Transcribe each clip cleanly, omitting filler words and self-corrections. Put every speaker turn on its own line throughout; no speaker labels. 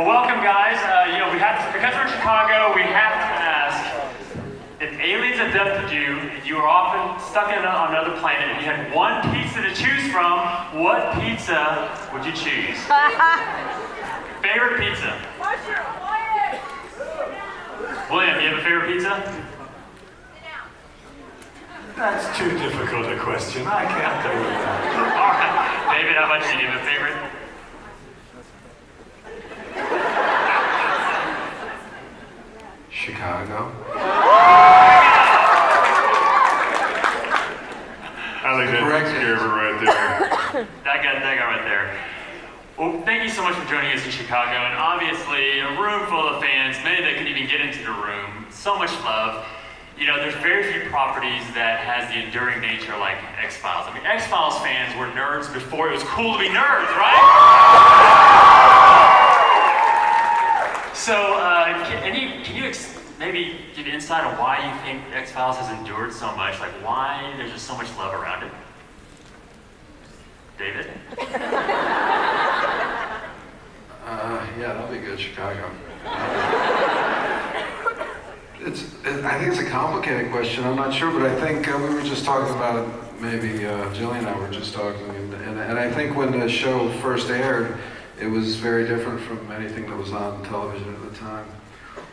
Well, welcome, guys. Because we're in Chicago, we have to ask, if aliens abducted you, if you were often stuck on another planet, and you had one pizza to choose from, what pizza would you choose? Favorite pizza? William, do you have a favorite pizza?
That's too difficult a question. I can't do that.
All right. David, how about you? Do you have a favorite?
Chicago.
I think that's Scarecrow right there.
That guy right there. Well, thank you so much for joining us in Chicago, and obviously a room full of fans, many that couldn't even get into the room. So much love. You know, there's very few properties that has the enduring nature like X-Files. I mean, X-Files fans were nerds before it was cool to be nerds, right? So, can you maybe give insight on why you think X-Files has endured so much? Like, why there's just so much love around it? David?
Yeah, that'll be good, Chicago. I think it's a complicated question. I'm not sure, but I think we were just talking about it. Maybe Gillian and I were just talking, and I think when the show first aired, it was very different from anything that was on television at the time,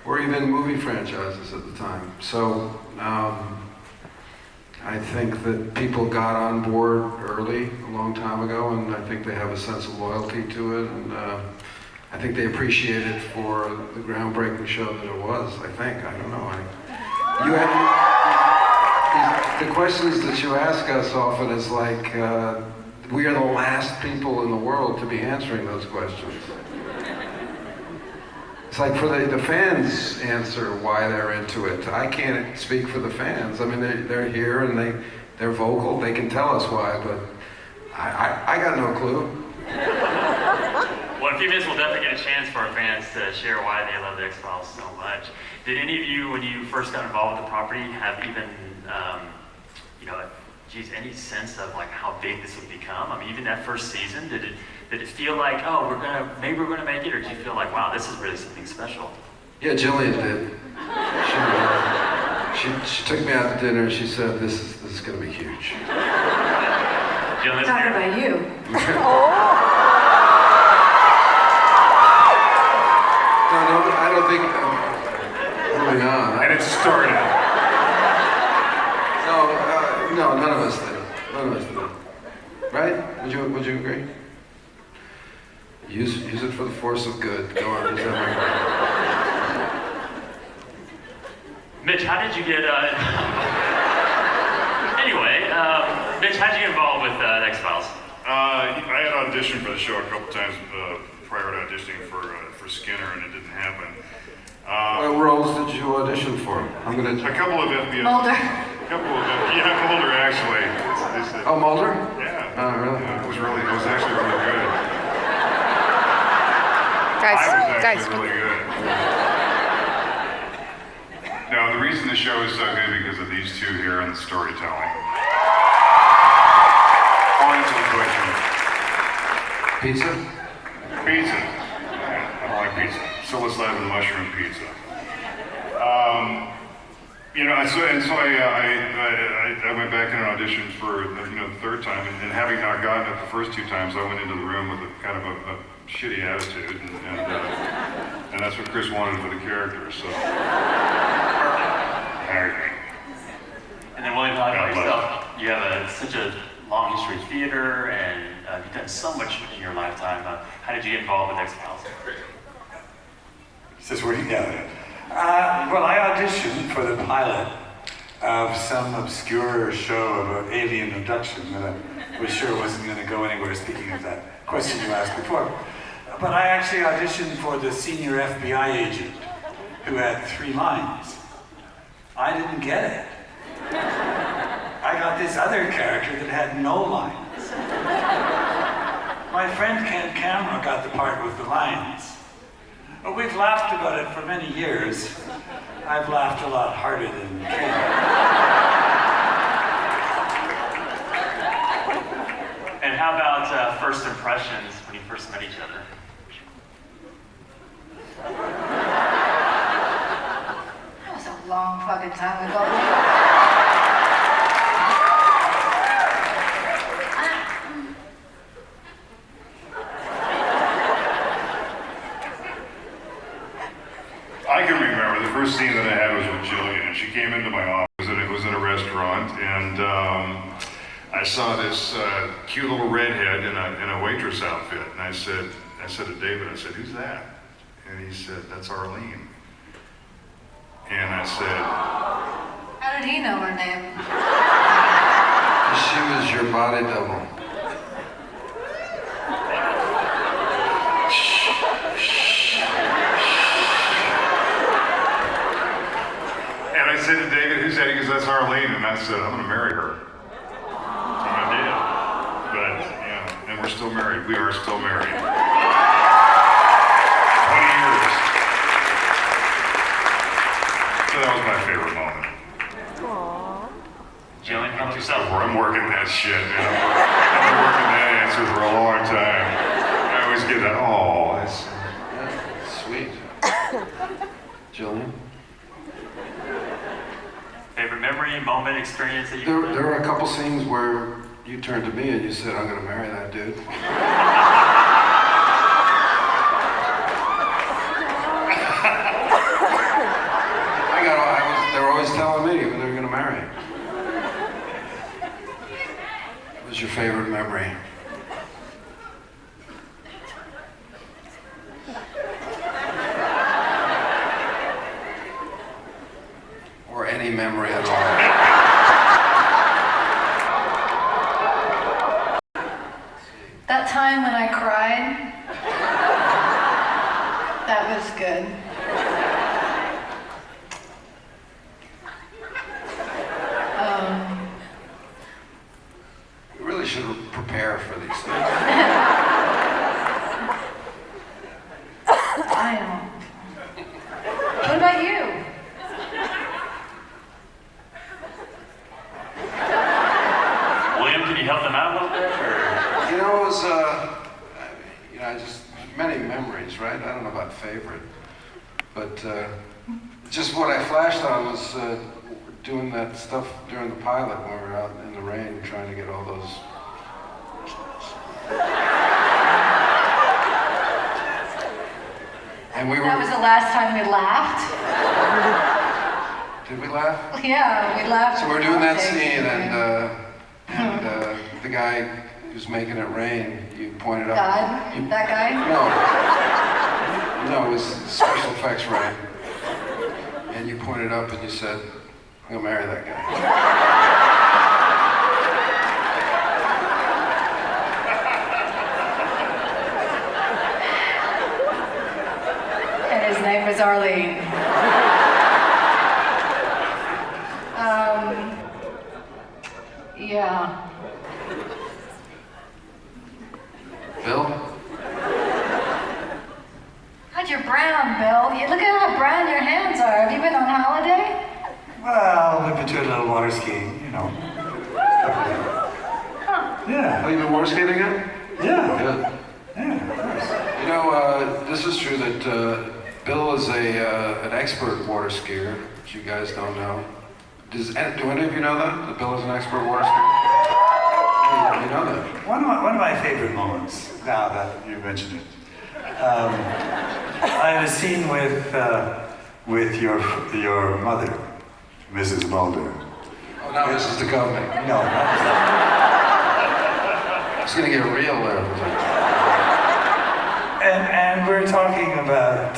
or even movie franchises at the time. So I think that people got on board early, a long time ago, and I think they have a sense of loyalty to it, and I think they appreciate it for the groundbreaking show that it was. I don't know. The questions that you ask us often is like, we are the last people in the world to be answering those questions. It's like for the fans answer why they're into it. I can't speak for the fans. I mean, they're here and they're vocal. They can tell us why, but I got no clue.
Well, in a few minutes, we'll definitely get a chance for our fans to share why they love the X-Files so much. Did any of you, when you first got involved with the property, have even, any sense of like how big this would become? I mean, even that first season, did it feel like, oh, maybe we're gonna make it, or did you feel like, wow, this is really something special?
Yeah, Gillian did. She took me out to dinner and she said, "This is gonna be huge."
Gillian,
talking about you.
No, I don't think. Moving on.
And it started.
No, none of us did. Right? Would you agree? Use it for the force of good. Go on.
Mitch, how did you get? Anyway, Mitch, how did you get involved with X-Files?
I had auditioned for the show a couple times prior to auditioning for Skinner, and it didn't happen.
What roles did you audition for?
A couple of FBI.
Mulder.
Mulder actually.
Oh, Mulder?
Yeah.
Oh, really?
Yeah, it was actually really good.
Guys,
Really good. No, the reason the show is so good because of these two here and the storytelling. I'll answer the question.
Pizza?
Pizza. Yeah, I don't like pizza. Psilocybin mushroom pizza. I went back and auditioned for the third time, and having not gotten it the first two times, I went into the room with a kind of a shitty attitude, and that's what Chris wanted for the character. So hired me.
And then William, how about yourself? You have such a long history of theater, and you've done so much in your lifetime. How did you get involved with X-Files?
He says, where do you got it? Well, I auditioned for the pilot of some obscure show about alien abduction that I was sure wasn't going to go anywhere, speaking of that question you asked before. But I actually auditioned for the senior FBI agent who had 3 lines. I didn't get it. I got this other character that had no lines. My friend Ken Cameron got the part with the lines. But we've laughed about it for many years. I've laughed a lot harder than Ken.
And how about first impressions when you first met each other?
long time ago.
I can remember the first scene that I had was with Gillian, and she came into my office, and it was in a restaurant, and I saw this cute little redhead in a waitress outfit, and I said to David, I said, "Who's that?" And he said, "That's Arlene." And I said,
How did he know her name?
She was your body double.
and I said to David, "Who's that?" He goes, "That's Arlene." And I said, "I'm going to marry her." And I did. But, yeah, and we're still married. We are still married. 20 years. So that was my favorite moment.
Jillian, how about yourself?
I'm working that shit, man. I've been working that answer for a long time. I always get that, oh, that's...
Yeah, sweet. Jillian?
Favorite memory, moment, experience that you
There were a couple scenes where you turned to me and you said, "I'm going to marry that dude." They were always telling me when they were going to marry. What was your favorite memory? Or any memory at all?
That time when I cried, that was good.
You really should prepare for these things.
I know. What about you?
William, can you help them out a little bit? Or?
You know, it was, just many memories, right? I don't know about favorite, but just what I flashed on was doing that stuff during the pilot when we were out in the rain trying to get all those. And we were.
That was the last time we laughed.
Did we laugh?
Yeah, we laughed.
So we're doing that scene, and the guy who's making it rain, you pointed up.
God? That guy?
No, it was special effects rain. And you pointed up and you said, "I'm gonna marry that guy."
And his name was Arlene. Yeah.
Bill?
God, you're brown, Bill. Look at how brown your hands are. Have you been on holiday?
Well, we've been doing a little water skiing, you know. Yeah.
Oh, you been water skating again?
Yeah.
Good.
Yeah, of course.
You know, this is true that Bill is an expert water skier, which you guys don't know. Do any of you know that Bill is an expert water skier? You know that?
One of my favorite moments, now that you mentioned it, I had a scene with your mother, Mrs. Mulder.
Oh, now this is Duchovny.
No, not
It's gonna get real there.
and we're talking about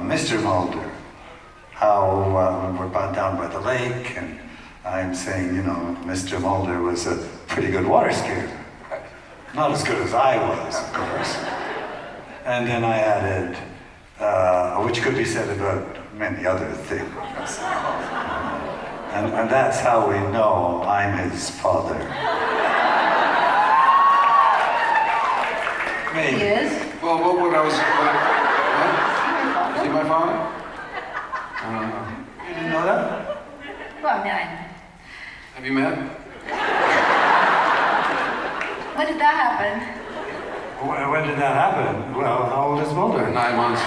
Mr. Mulder, how we're down by the lake, and I'm saying, you know, Mr. Mulder was a pretty good water skier. Not as good as I was, of course. And then I added, which could be said about many other things. And that's how we know I'm his father. Maybe.
He is?
Well, what I was... What? Is he my father? I don't know.
You didn't know that?
Well, I mean,
Have you met?
when did that happen?
When did that happen? Well, how old is Mulder?
9 months.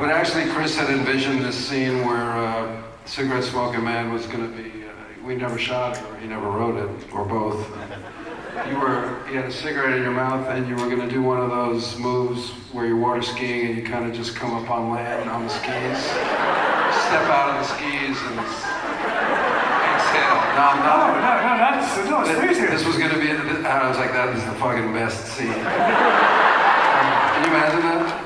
But actually, Chris had envisioned this scene where cigarette smoking man was going to be. We never shot it, or he never wrote it, or both. You had a cigarette in your mouth, and you were going to do one of those moves where you're water skiing and you kind of just come up on land on the skis, step out of the skis and exhale.
No, seriously.
This was going to be. I was like, that is the fucking best scene. Can you imagine that?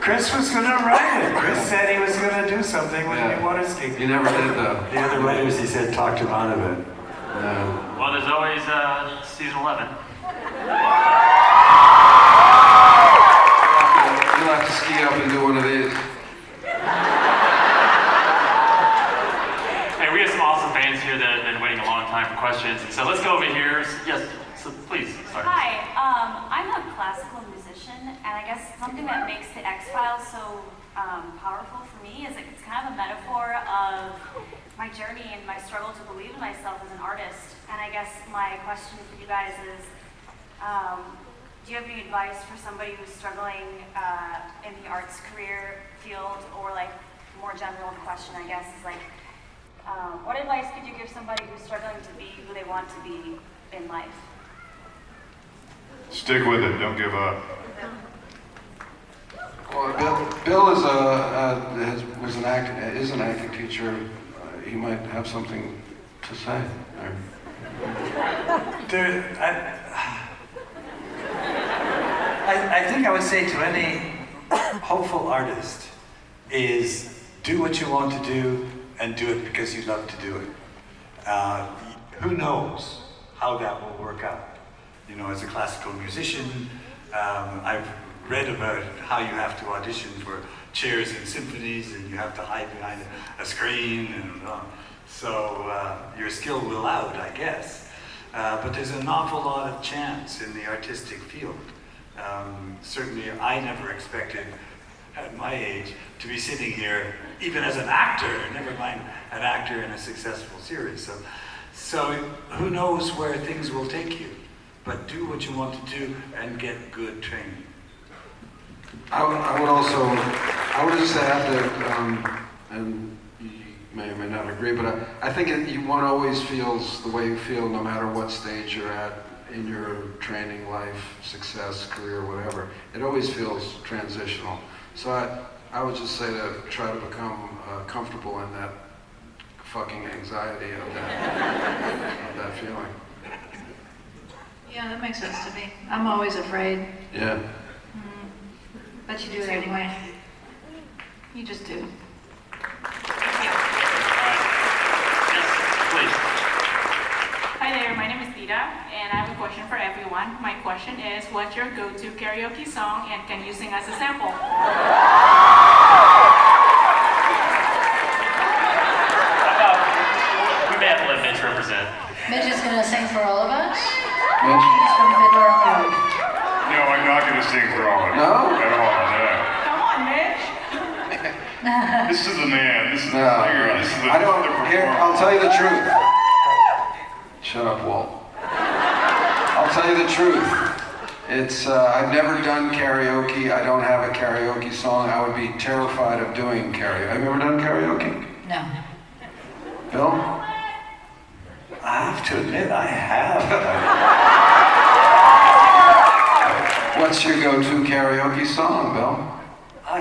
Chris was going to write it. Chris said he was going to do something with the water skiing.
You never did, though.
The other writers, he said, talked him out of it.
No.
Well, there's always season 11.
You'll have to ski up and do one of these.
Hey, we have some awesome fans here that have been waiting a long time for questions. So let's go over here. Yes, so please start.
Hi, I'm a classical musician, and I guess something that makes the X-Files so powerful for me is it's kind of a metaphor of my journey and my struggle to believe in myself as an artist. And I guess my question for you guys is, do you have any advice for somebody who's struggling in the arts career field, or like more general question, I guess, is like, what advice could you give somebody who's struggling to be who they want to be in life?
Stick with it. Don't give up.
Well, Bill is an acting teacher. He might have something to say.
Dude, I think I would say to any hopeful artist is do what you want to do and do it because you love to do it. Who knows how that will work out? You know, as a classical musician, I've read about how you have to audition for chairs in symphonies and you have to hide behind a screen and so your skill will out, I guess. But there's an awful lot of chance in the artistic field. Certainly I never expected at my age to be sitting here even as an actor, never mind an actor in a successful series. So who knows where things will take you, but do what you want to do and get good training.
I would just add that, and you may or may not agree, but I think one always feels the way you feel no matter what stage you're at in your training, life, success, career, whatever. It always feels transitional. So I would just say to try to become comfortable in that fucking anxiety of that feeling.
Yeah, that makes sense to me. I'm always afraid,
Yeah.
but you do it anyway. You just do.
Yes, please.
Hi there, my name is Dita, and I have a question for everyone. My question is, what's your go-to karaoke song, and can you sing us a sample?
We may have to let Mitch represent.
Mitch is going to sing for all of us.
Mitch?
He's from Fiddler on the Roof.
No, I'm not going to sing for all of it.
No?
At all, no.
Come on, Mitch!
This is the man. This is the
No,
singer. This is the
I don't. Here,
performer.
I'll tell you the truth. Shut up, Walt. I'll tell you the truth. It's I've never done karaoke. I don't have a karaoke song. I would be terrified of doing karaoke. Have you ever done karaoke?
No.
Bill?
I have to admit, I have.
What's your go-to karaoke song, Bill?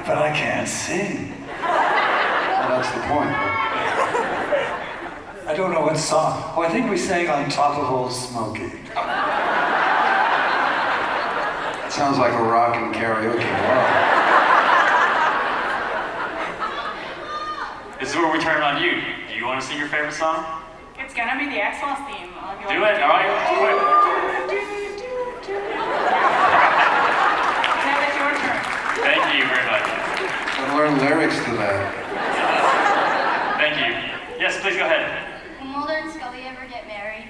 But I can't sing.
Well, that's the point.
I don't know what song. Oh, I think we sang On Top of Old Smoky.
It sounds like a rockin' karaoke. Wow.
This is where we turn it on you. Do you want to sing your favorite song?
It's gonna be the X-Files theme.
Do it. All right. Quick.
Now it's your turn.
Thank you very much.
I'll learn lyrics to that.
Thank you. Yes, please go ahead.
Will Mulder and Scully ever get married?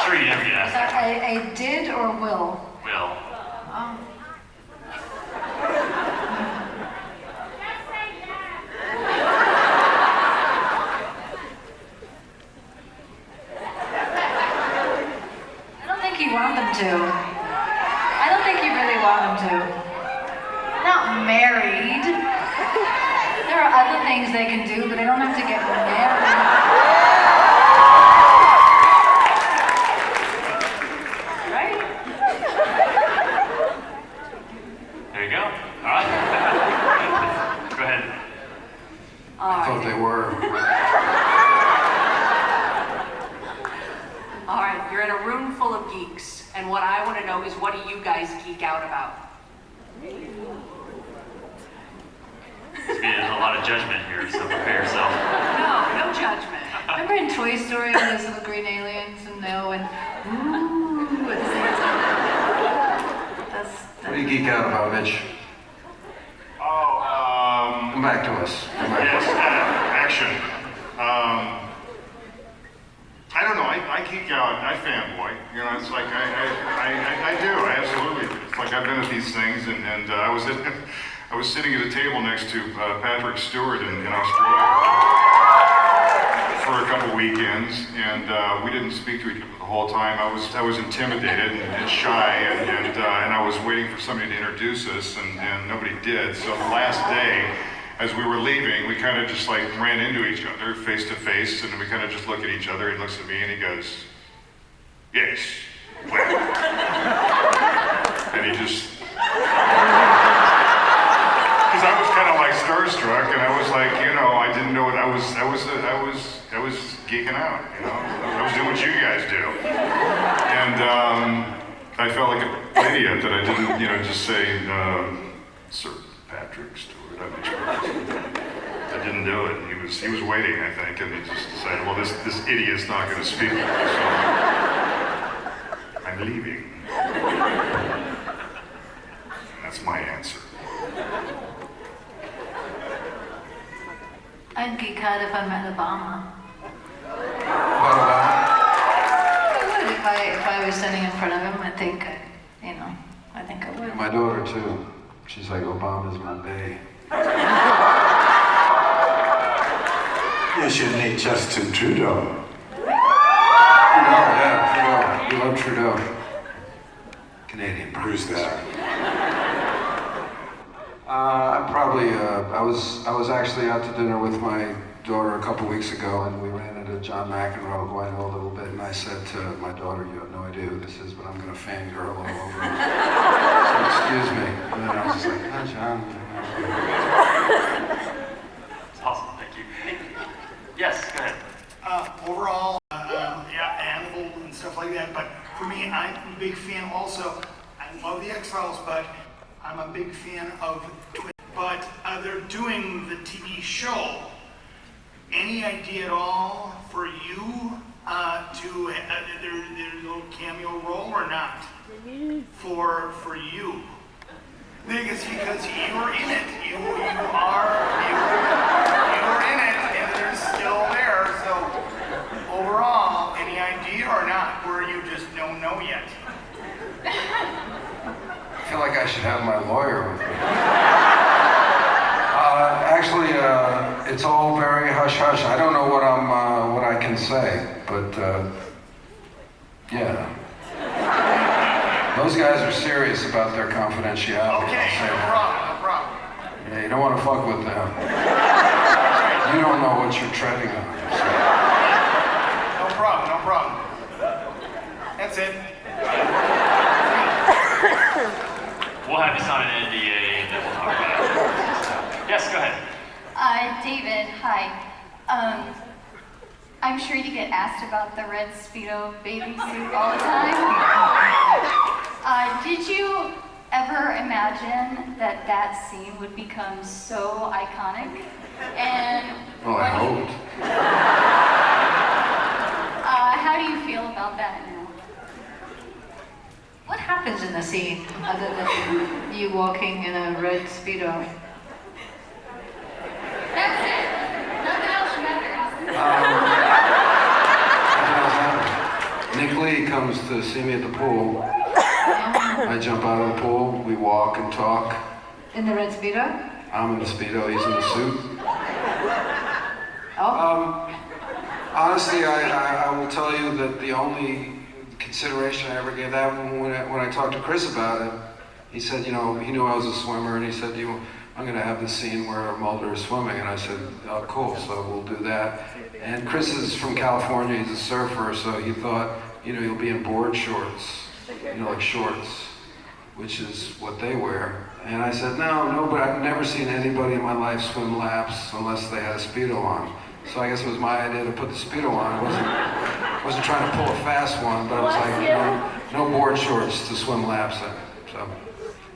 Sure, you never get asked that.
A did or will?
Will.
I don't think you want them to. I don't think you really want them to. Not married. There are other things they can do, but they don't have to get married. Right?
There you go. All right. Go ahead.
I thought they were.
All right, you're in a room full of geeks, and what I want to know is, what do you guys geek out about?
There's a lot of judgment here, so prepare yourself.
No judgment.
Remember in Toy Story when those little green aliens and no and ooh at the same time?
What do you geek out about, Mitch?
Oh,
Come back to us. Come back
yes,
to us.
action. I don't know. I geek out. I fanboy. You know, it's like I do. I absolutely. It's like I've been at these things, and I was sitting at a table next to Patrick Stewart in Australia for a couple weekends, and we didn't speak to each other the whole time. I was intimidated and shy, and I was waiting for somebody to introduce us, and nobody did. So the last day, as we were leaving, we kind of just like ran into each other face to face, and we kind of just look at each other. He looks at me and he goes, "Yes, well," and he just. Because I was kind of like starstruck, and I was like, you know, I didn't know what I was geeking out, you know. I was doing what you guys do, and I felt like an idiot that I didn't, you know, just say, Sir Patrick Stewart. I didn't do it. He was waiting, I think, and he just decided, well, this idiot's not going to speak, so I'm leaving. That's my answer.
I'd geek out if I met Obama.
What about?
I would if I was standing in front of him. I think I would.
My daughter too. She's like, Obama's my bae.
You should meet Justin Trudeau.
Trudeau, yeah, Trudeau. We love Trudeau. Canadian.
Who's that?
I was actually out to dinner with my daughter a couple weeks ago, and we ran into John McEnroe, who I know a little bit, and I said to my daughter, "You have no idea who this is, but I'm going to fangirl all over him." So excuse me. And then I was just like, "Oh, John."
It's awesome. Thank you. Yes, go ahead.
Overall, animal and stuff like that. But for me, I'm a big fan also. I love the X-Files, but I'm a big fan of Twin. But they're doing the TV show. Any idea at all for you to their little cameo role or not? For you? Because you were in it. You were in it, and they're still there. So overall, any idea or not? Or you just don't know yet?
I feel like I should have my lawyer with me. Actually, it's all very hush-hush. I don't know what I can say, but yeah. Those guys are serious about their confidentiality.
Okay,
I'll say
no
that.
problem.
Yeah, you don't want to fuck with them. You don't know what you're treading on. So.
No problem. That's it.
We'll have you sign an NDA and then we'll talk about it. Yes, go ahead.
David, hi. I'm sure you get asked about the red Speedo baby suit all the time. Did you ever imagine that scene would become so iconic? And
Well, I hoped.
how do you feel about that now?
What happens in the scene other than you walking in a red Speedo?
That's it. Nothing else matters.
Nick Lee comes to see me at the pool. I jump out of the pool, we walk and talk.
In the red Speedo?
I'm in the Speedo, he's in the suit.
Oh.
Honestly, I will tell you that the only consideration I ever gave that when I talked to Chris about it he said, you know, he knew I was a swimmer, and he said, I'm going to have this scene where Mulder is swimming, and I said, oh, cool, so we'll do that. And Chris is from California, he's a surfer, so he thought, you know, you'll be in board shorts, you know, like shorts, which is what they wear. And I said, no, but I've never seen anybody in my life swim laps unless they had a Speedo on. So I guess it was my idea to put the Speedo on. I wasn't trying to pull a fast one, but I was like, no board shorts to swim laps in. So,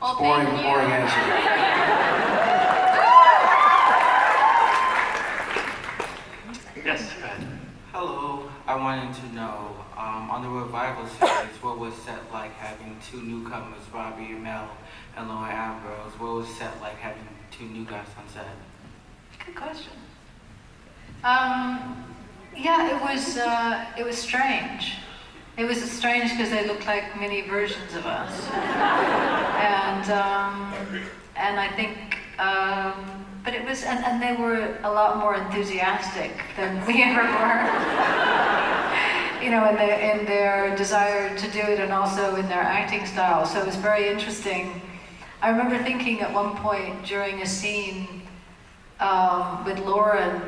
it's boring answer.
Yes, go ahead.
Hello, I wanted to know, on the Revival series, what was set like having two newcomers, Robbie Amell and Lauren Ambrose? What was set like having two new guys on set?
Good question. Yeah, it was strange. It was strange because they looked like mini versions of us, and I think, but it was, and they were a lot more enthusiastic than we ever were. You know, in their desire to do it, and also in their acting style. So it was very interesting. I remember thinking at one point during a scene with Lauren,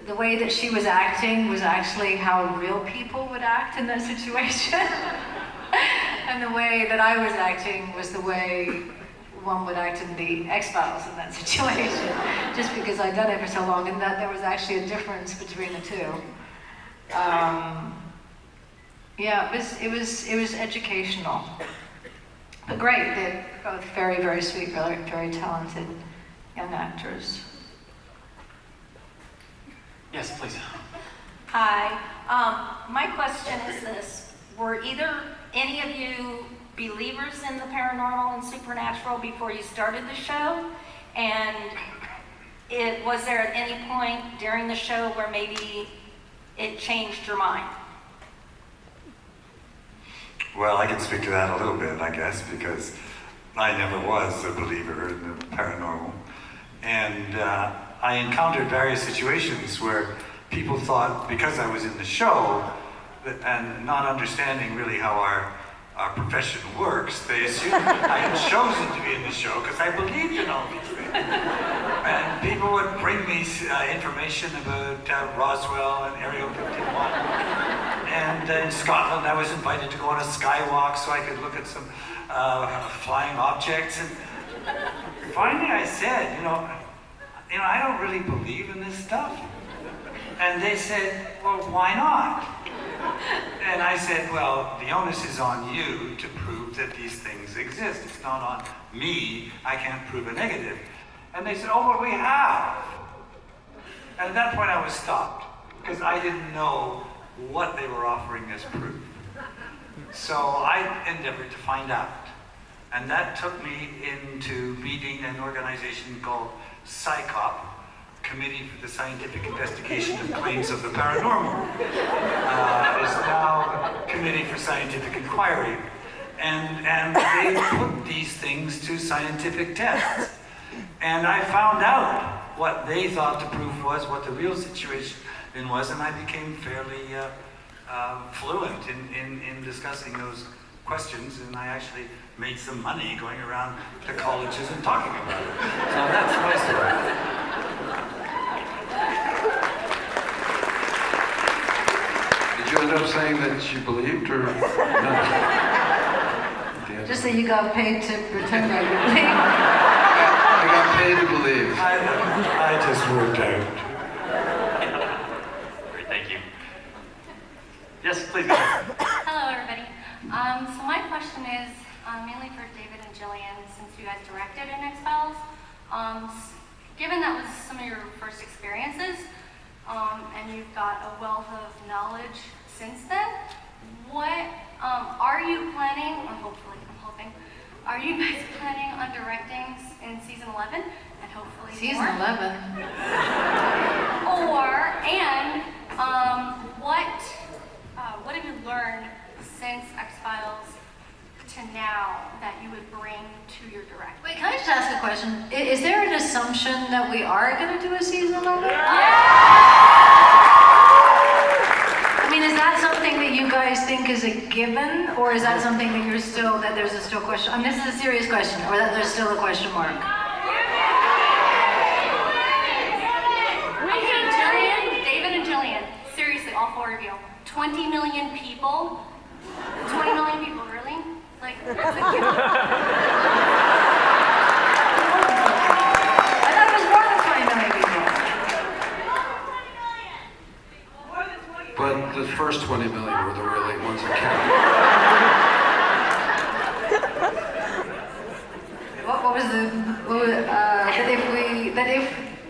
the way that she was acting was actually how real people would act in that situation. And the way that I was acting was the way one would act in the X-Files in that situation. Just because I'd done it for so long, and that there was actually a difference between the two. Yeah, it was educational. But great, they're both very, very sweet, very, very talented young actors.
Yes, please.
Hi. My question is this. Were either any of you believers in the paranormal and supernatural before you started the show? And was there at any point during the show where maybe it changed your mind?
Well, I can speak to that a little bit, I guess, because I never was a believer in the paranormal. And I encountered various situations where people thought, because I was in the show, and not understanding really how our profession works, they assumed I had chosen to be in the show because I believed in all these things. And people would bring me information about Roswell and Area 51. And in Scotland, I was invited to go on a skywalk so I could look at some flying objects. And finally I said, you know, I don't really believe in this stuff. And they said, well, why not? And I said, well, the onus is on you to prove that these things exist. It's not on me. I can't prove a negative. And they said, oh, well, we have. And at that point I was stopped because I didn't know what they were offering as proof. So I endeavored to find out. And that took me into meeting an organization called CSICOP, Committee for the Scientific Investigation of Claims of the Paranormal. It's now Committee for Scientific Inquiry. And they put these things to scientific tests. And I found out what they thought the proof was, what the real situation was, and I became fairly fluent in discussing those questions, and I actually made some money going around to colleges and talking about it. So that's my story.
Did you end up saying that you believed, or no?
Just that you got paid to pretend like you believed.
I got paid to believe.
I just worked out.
Great, thank you. Yes, please go ahead.
Hello, everybody. So my question is mainly for David and Gillian, since you guys directed in X-Files. Given that was some of your first experiences, and you've got a wealth of knowledge since then, what are you planning, or hopefully, I'm hoping, are you guys planning on directing in season 11, and hopefully
Season
more?
11.
What have you learned since X-Files to now that you would bring to your director?
Wait, can I just ask a question? Is there an assumption that we are going to do a season 11? I mean, is that something something that you guys think is a given, or is that something that you're still, that there's a still question? I mean, this is a serious question, or that there's still a question mark?
Okay, Gillian, David and Gillian, seriously, all four of you. 20 million people? 20 million people, really? Like,
I thought it was more than 20 million people.
But the first 20 million were the really ones that counted.
What was the,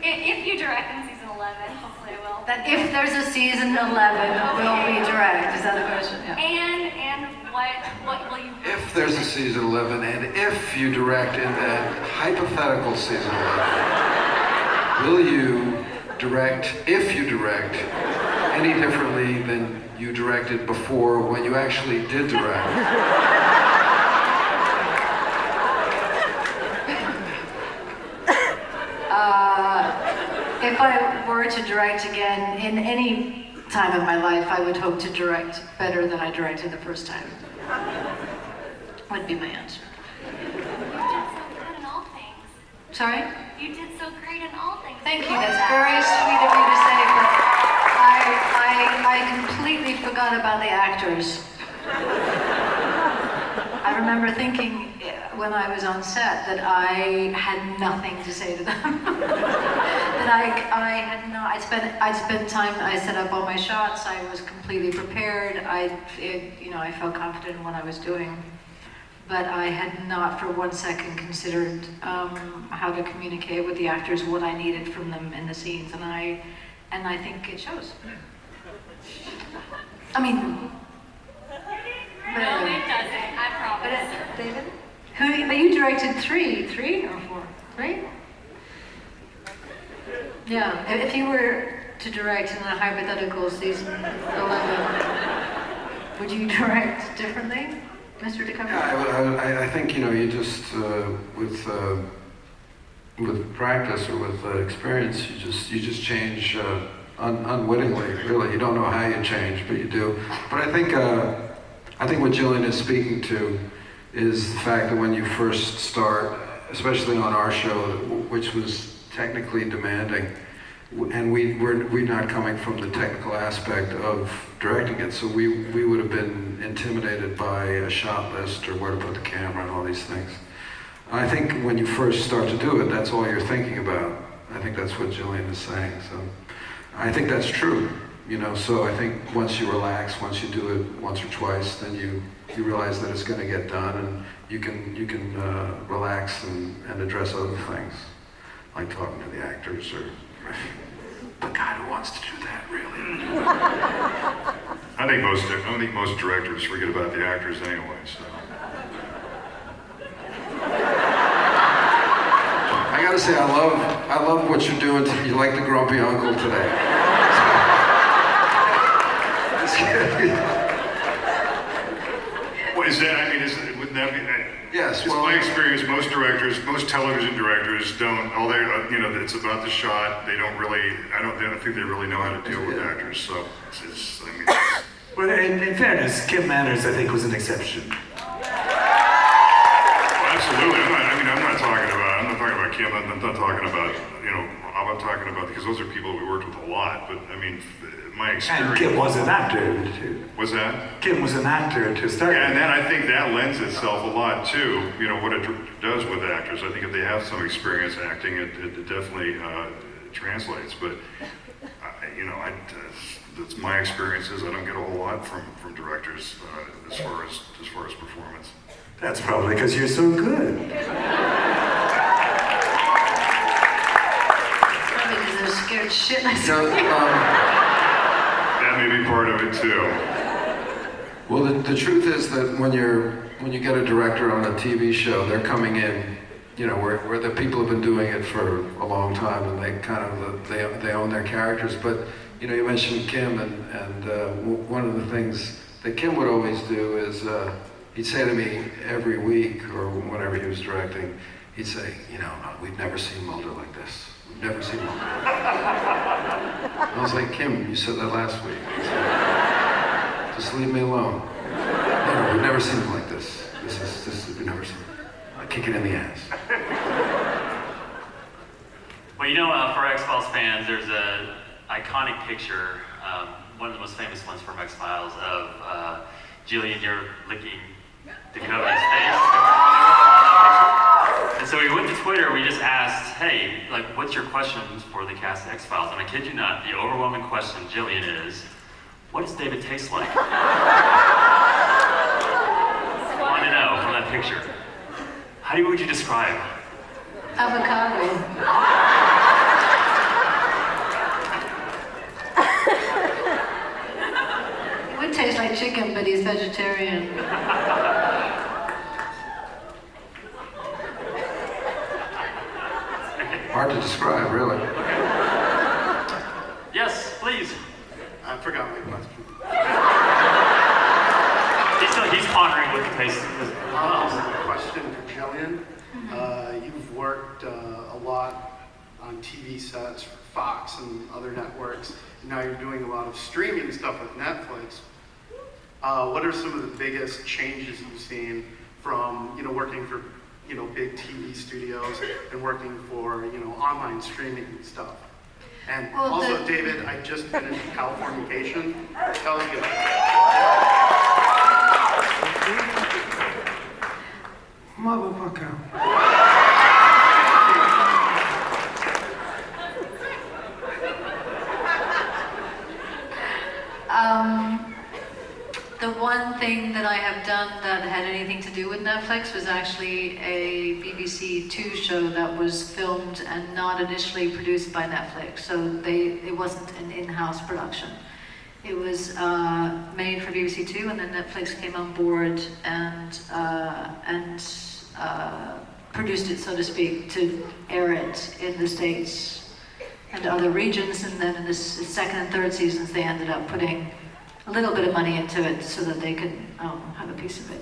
if you direct in season 11, hopefully I will.
that if there's a season 11, will we direct? Is that the question? Yeah.
And what will you?
If there's a season 11, and if you direct in that hypothetical season 11, will you direct, if you direct, any differently than you directed before when you actually did direct?
If I were to direct again in any time of my life, I would hope to direct better than I directed the first time. Would be my answer.
You did so good in all things.
Sorry?
You did so great in all things.
Thank you. That's very sweet of you to say, but I completely forgot about the actors. I remember thinking when I was on set that I had nothing to say to them. That I had no. I spent time. I set up all my shots. I was completely prepared. I felt confident in what I was doing. But I had not for 1 second considered how to communicate with the actors what I needed from them in the scenes, and I think it shows. I mean,
No, it doesn't. I promise.
David, but you directed three or four, right? Yeah. If you were to direct in a hypothetical season 11, would you direct differently? Mr. Duchovny?
Yeah, I think, you just, with practice or with experience, you just change unwittingly, really. You don't know how you change, but you do. But I think what Gillian is speaking to is the fact that when you first start, especially on our show, which was technically demanding, and we're not coming from the technical aspect of directing it, so we would have been intimidated by a shot list or where to put the camera and all these things. I think when you first start to do it, that's all you're thinking about. I think that's what Gillian is saying. So I think that's true. So I think once you relax, once you do it once or twice, then you realize that it's going to get done, and you can relax and address other things, like talking to the actors or the guy who wants to do that, really.
I think most directors forget about the actors anyway. So
I gotta say, I love what you're doing. You like the grumpy uncle today.
Well, wouldn't that be?
Yes.
It's my experience. Most directors, most television directors don't. It's about the shot. They don't really. I don't think they really know how to deal with actors. So
But in fairness, Kim Manners, I think, was an exception.
Absolutely. I'm not talking about Kim. I'm not talking about. I'm talking about, because those are people we worked with a lot. But my experience.
And Kim was an actor too.
Was that?
Kim was an actor to start.
Yeah, and then I think that lends itself a lot to, what it does with actors. I think if they have some experience acting, it definitely translates. But that's my experiences. I don't get a whole lot from directors as far as performance.
That's probably because you're so good.
Because they're scared shitless.
That may be part of it too.
Well, the truth is that when you get a director on a TV show, they're coming in, where the people have been doing it for a long time, and they kind of they own their characters. But you mentioned Kim, and one of the things that Kim would always do is he'd say to me every week or whenever he was directing, he'd say, we've never seen Mulder like this. We've never seen Mulder. I was like, Kim, you said that last week. Just leave me alone. No, we've never seen him like this. We've never seen him. I kick it in the ass.
Well, you know, for X-Files fans, there's an iconic picture, one of the most famous ones from X-Files, of Gillian, you're licking Duchovny's face. And so we went to Twitter, we just asked, hey, like, what's your questions for the cast of X-Files? And I kid you not, the overwhelming question, Gillian, is, what does David taste like? I want to know from that picture. How would you describe
Avocado. It would taste like chicken, but he's vegetarian.
Hard to describe, really.
Yes, please.
I forgot my question.
He's pondering what the taste is.
A question for Gillian. You've worked a lot on TV sets for Fox and other networks. And now you're doing a lot of streaming stuff with Netflix. What are some of the biggest changes you've seen from working for big TV studios and working for online streaming stuff? And
Well,
also, David, I just finished Californication. Tell you.
Motherfucker.
The one thing that I have done that had anything to do with Netflix was actually a BBC Two show that was filmed and not initially produced by Netflix. So it wasn't an in-house production. It was made for BBC Two, and then Netflix came on board and produced it, so to speak, to air it in the States and other regions. And then in the second and third seasons, they ended up putting a little bit of money into it so that they could have a piece of it.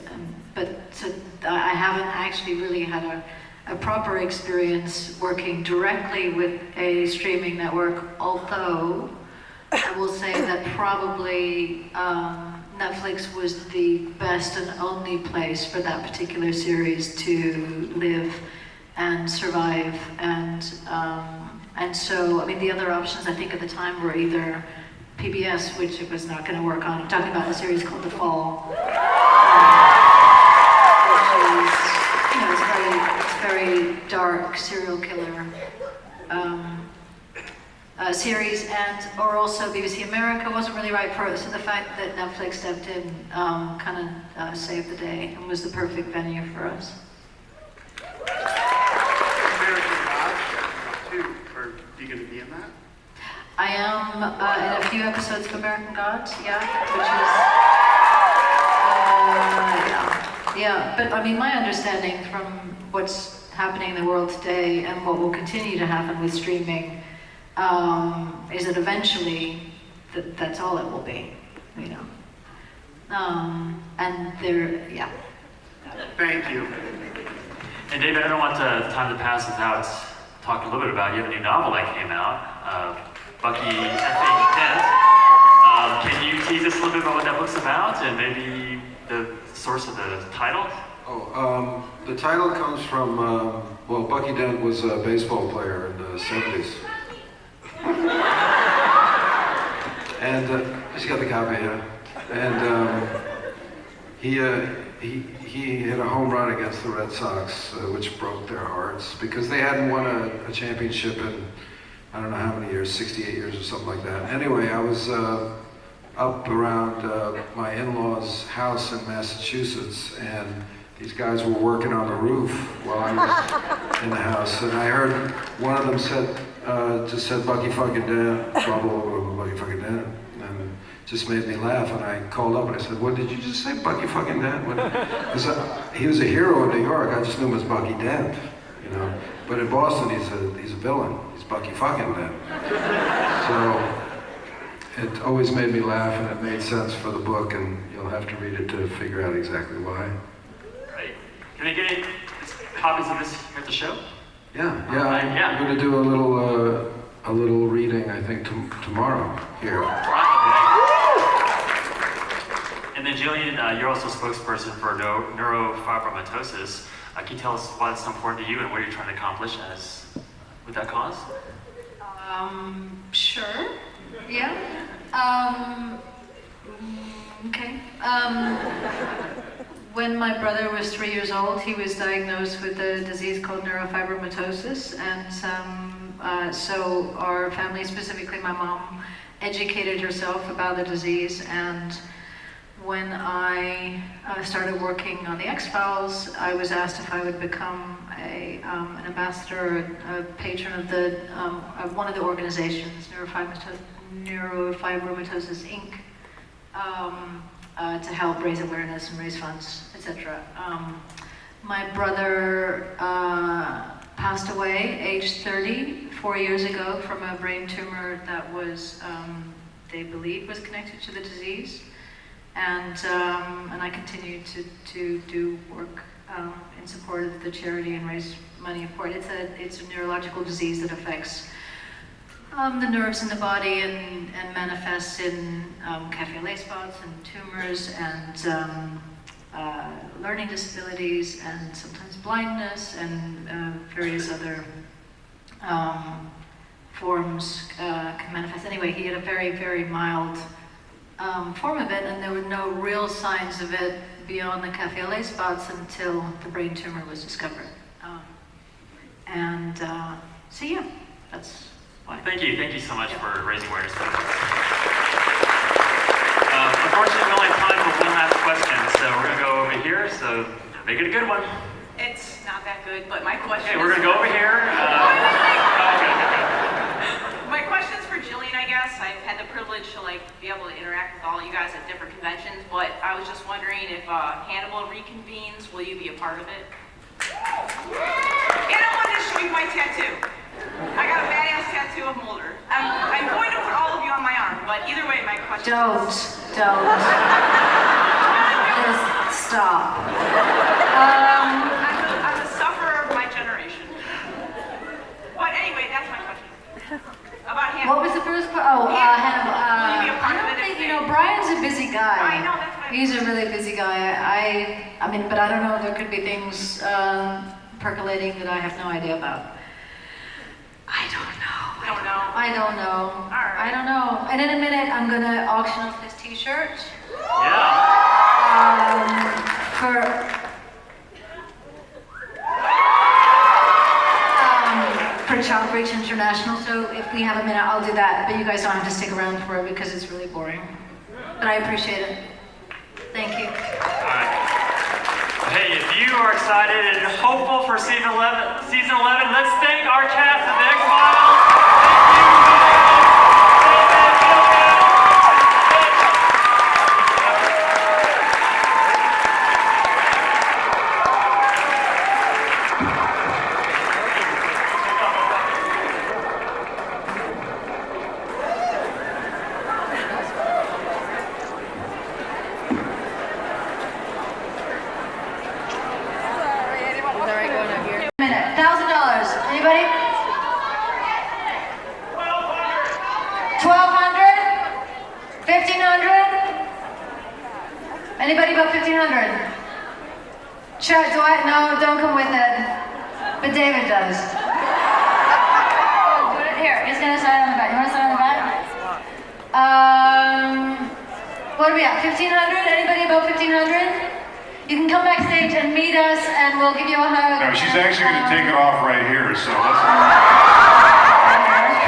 I haven't actually really had a proper experience working directly with a streaming network, although I will say that probably Netflix was the best and only place for that particular series to live and survive. And so, I mean, the other options I think at the time were either PBS, which it was not going to work on. I'm talking about a series called The Fall, which is, it's very dark serial killer series, or also BBC America wasn't really right for it. So the fact that Netflix stepped in kind of saved the day and was the perfect venue for us.
American Gods, too. Are you going to be in that?
I am in a few episodes of American Gods, yeah, which is, yeah. But I mean, my understanding from what's happening in the world today and what will continue to happen with streaming is that eventually that's all it will be, and there, yeah.
Thank you.
And David, I don't want time to pass without talking a little bit about, you have a new novel that came out, Bucky effing Dent. Can you tease us a little bit about what that book's about and maybe the source of the title?
The title comes from, Bucky Dent was a baseball player in the 70s. And he's got the copy, yeah. And he hit a home run against the Red Sox, which broke their hearts because they hadn't won a championship in I don't know how many years, 68 years or something like that. Anyway, I was up around my in-laws' house in Massachusetts, and these guys were working on the roof while I was in the house, and I heard one of them just said Bucky fucking Dent, blah, blah, blah, blah, Bucky fucking Dent, and it just made me laugh, and I called up and I said, what did you just say, Bucky fucking Dent? He was a hero in New York, I just knew him as Bucky Dent, but in Boston he's a villain, he's Bucky fucking Dent. So it always made me laugh, and it made sense for the book, and you'll have to read it to figure out exactly why.
Right. Can I get copies of this here at the show?
Yeah.
Yeah.
I'm going to do a little reading, I think, tomorrow here.
Gillian, you're also a spokesperson for neurofibromatosis. Can you tell us why it's so important to you and what you're trying to accomplish with that cause?
Sure. Yeah. Okay. When my brother was 3 years old, he was diagnosed with a disease called neurofibromatosis, and so our family, specifically my mom, educated herself about the disease. And when I started working on the X-Files, I was asked if I would become an ambassador, a patron of one of the organizations, Neurofibromatosis Inc., to help raise awareness and raise funds, etc. My brother passed away, age 30, 4 years ago, from a brain tumor that was, they believed, was connected to the disease. And I continue to do work in support of the charity and raise money for it. It's a neurological disease that affects the nerves in the body and manifests in cafe au lait spots and tumors and learning disabilities and sometimes blindness and various other forms can manifest. Anyway, he had a very, very mild form of it, and there were no real signs of it beyond the cafe au lait spots until the brain tumor was discovered. So yeah, that's why.
Thank you so much for raising awareness. Unfortunately, we only have time for one last question, so we're gonna go over here, so make it a good one.
It's not that good, but my question
Okay, we're gonna go over here.
My question's for Gillian, I guess. I've had the privilege to be able to interact with all you guys at different conventions, but I was just wondering if Hannibal reconvenes, will you be a part of it? And I wanted to show you my tattoo. I got a badass tattoo of Mulder. I'm going to put all of you on my arm, but either way, my question
Don't. Just stop.
I'm a sufferer of my generation. But anyway, that's my question. About Hannibal.
What was the first part? Oh, Hannibal.
Will you be a part
I
of
don't
it?
think, Brian's a busy guy.
I know, that's what
He's a really busy guy. I mean, but I don't know, there could be things percolating that I have no idea about. I don't know.
All right.
I don't know. And in a minute, I'm gonna auction off this t-shirt.
Yeah.
For Child Reach International, so if we have a minute, I'll do that, but you guys don't have to stick around for it because it's really boring. But I appreciate it. Thank you.
All right. Hey, if you are excited and hopeful for season 11, let's thank our cast of the X-Files.
Anybody? 1,200? 1,500? Anybody about 1,500? Sure, no, don't come with it. But David does. Oh, put it here. He's gonna sign on the back. You wanna sign on the back? What are we at? 1,500? Anybody about 1,500? You can come backstage and meet us, and we'll give you a hug.
No, she's actually going to take it off right here, so let's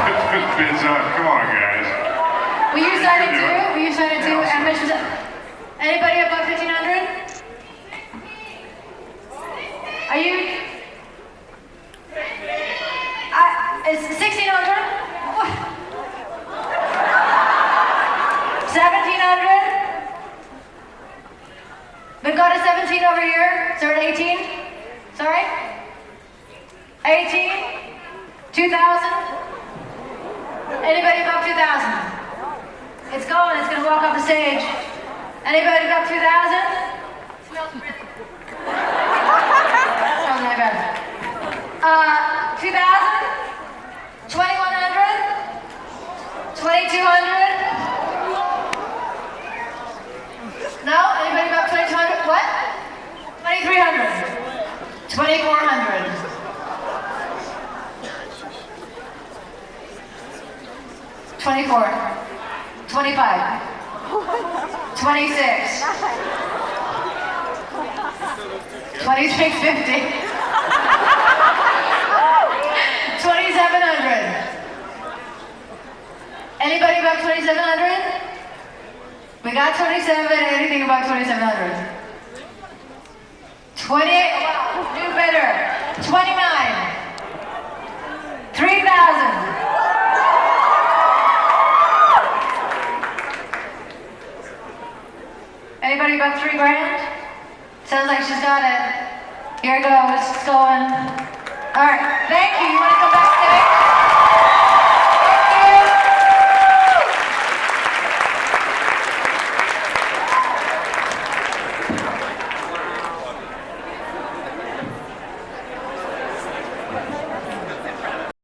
get those bids up. Come on, guys.
Will you sign it too? Will you sign it too? And Mitch, anybody above 1,500? Are you? It's 1,600? 1,700? We've got a 17 over here. Is there an 18? Sorry? 18? 2,000? Anybody above 2,000? It's going. It's going to walk off the stage. Anybody above 2,000? Smells really good. Smells really good. 2,000? 2,100? 2,200? No? Anybody 24, 25, 26, 2650, 2700. Anybody about 2700? We got 27, anything about 2700? 28, wow, new bidder, 29, 3,000. Anybody about $3 grand? Sounds like she's got it. Here it goes, it's going. All right, thank you. You want to come backstage?